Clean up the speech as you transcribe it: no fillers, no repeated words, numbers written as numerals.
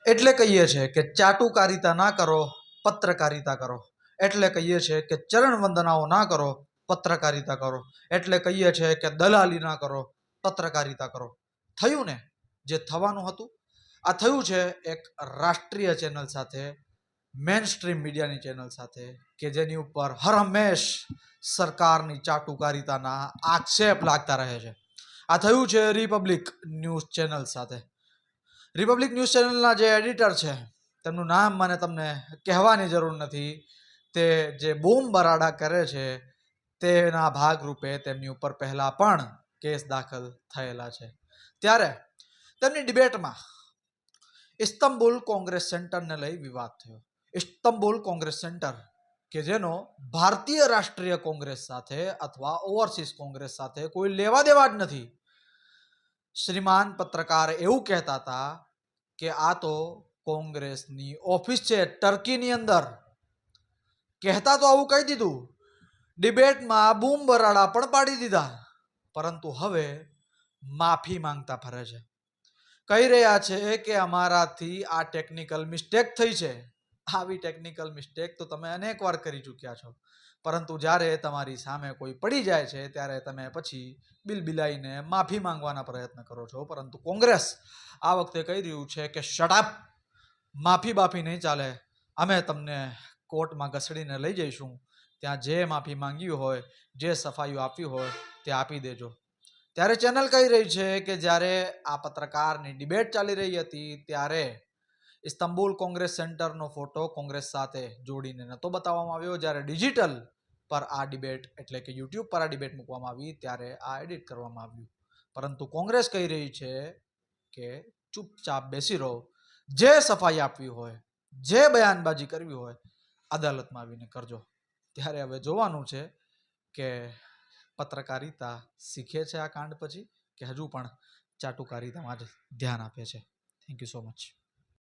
એટલે કહીએ છીએ કે ચાટુકારિતા ના કરો, પત્રકારિતા કરો. એટલે કહીએ છીએ કે ચરણ વંદનાઓ ના કરો, પત્રકારિતા કરો. એટલે કહીએ છીએ કે દલાલી ના કરો, પત્રકારિતા કરો. થયું ને જે થવાનું હતું? આ થયું છે એક રાષ્ટ્રીય ચેનલ સાથે, મેન સ્ટ્રીમ મીડિયાની ચેનલ સાથે, કે જેની ઉપર હર હંમેશ સરકારની ચાટુકારિતાના આક્ષેપ લાગતા રહે છે. આ થયું છે રિપબ્લિક ન્યૂઝ ચેનલ સાથે. રિપબ્લિક ન્યૂઝ ચેનલના જે એડિટર છે તેમનું નામ મને તમને કહેવાની જરૂર નથી. તે જે બૂમ બરાડા કરે છે તેના ભાગરૂપે તેમની ઉપર પહેલા પણ કેસ દાખલ થયેલા છે. ત્યારે તેમની ડિબેટમાં ઇસ્તંબુલ કોંગ્રેસ સેન્ટરને લઈ વિવાદ થયો. ઇસ્તંબુલ કોંગ્રેસ સેન્ટર કે જેનો ભારતીય રાષ્ટ્રીય કોંગ્રેસ સાથે અથવા ઓવરસીઝ કોંગ્રેસ સાથે કોઈ લેવા દેવા જ નથી. શ્રીમાન પત્રકાર એવું કહેતા હતા કે આ તો કોંગ્રેસની ઓફિસ છે ટર્કીની અંદર. કહેતા તો આવું કહી દીધું, ડિબેટમાં બૂમ બરાડા પણ પાડી દીધા, પરંતુ હવે માફી માંગતા ફરે છે. કહી રહ્યા છે કે અમારાથી આ ટેકનિકલ મિસ્ટેક થઈ છે. આવી ટેકનિકલ મિસ્ટેક તો તમે અનેક વાર કરી ચૂક્યા છો, પરંતુ જ્યારે તમારી સામે કોઈ પડી જાય છે ત્યારે તમે પછી બિલબિલાઈને માફી માંગવાના પ્રયત્ન કરો છો. પરંતુ કોંગ્રેસ આ વખતે કહી રહ્યું છે કે શટ અપ, માફી બાફી નહીં ચાલે. અમે તમને કોર્ટમાં ઘસડીને લઈ જઈશું. ત્યાં જે માફી માંગી હોય, જે સફાઈઓ આપવી હોય તે આપી દેજો. ત્યારે ચેનલ કહી રહી છે કે જ્યારે આ પત્રકારની ડિબેટ ચાલી રહી હતી ત્યારે ઇસ્તંબુલ કોંગ્રેસ સેન્ટરનો ફોટો કોંગ્રેસ સાથે જોડીને નહોતો બતાવવામાં આવ્યો. જ્યારે ડિજિટલ પર આ ડિબેટ એટલે કે યુટ્યુબ પર આ ડિબેટ મૂકવામાં આવી ત્યારે આ એડિટ કરવામાં આવ્યું. પરંતુ કોંગ્રેસ કહી રહી છે કે ચૂપચાપ બેસી રહો, જે સફાઈ આપવી હોય, જે બયાનબાજી કરવી હોય અદાલતમાં આવીને કરજો. ત્યારે હવે જોવાનું છે કે પત્રકારિતા શીખે છે આ કાંડ પછી કે હજુ પણ ચાટુકારિતામાં જ ધ્યાન આપે છે. Thank you so much.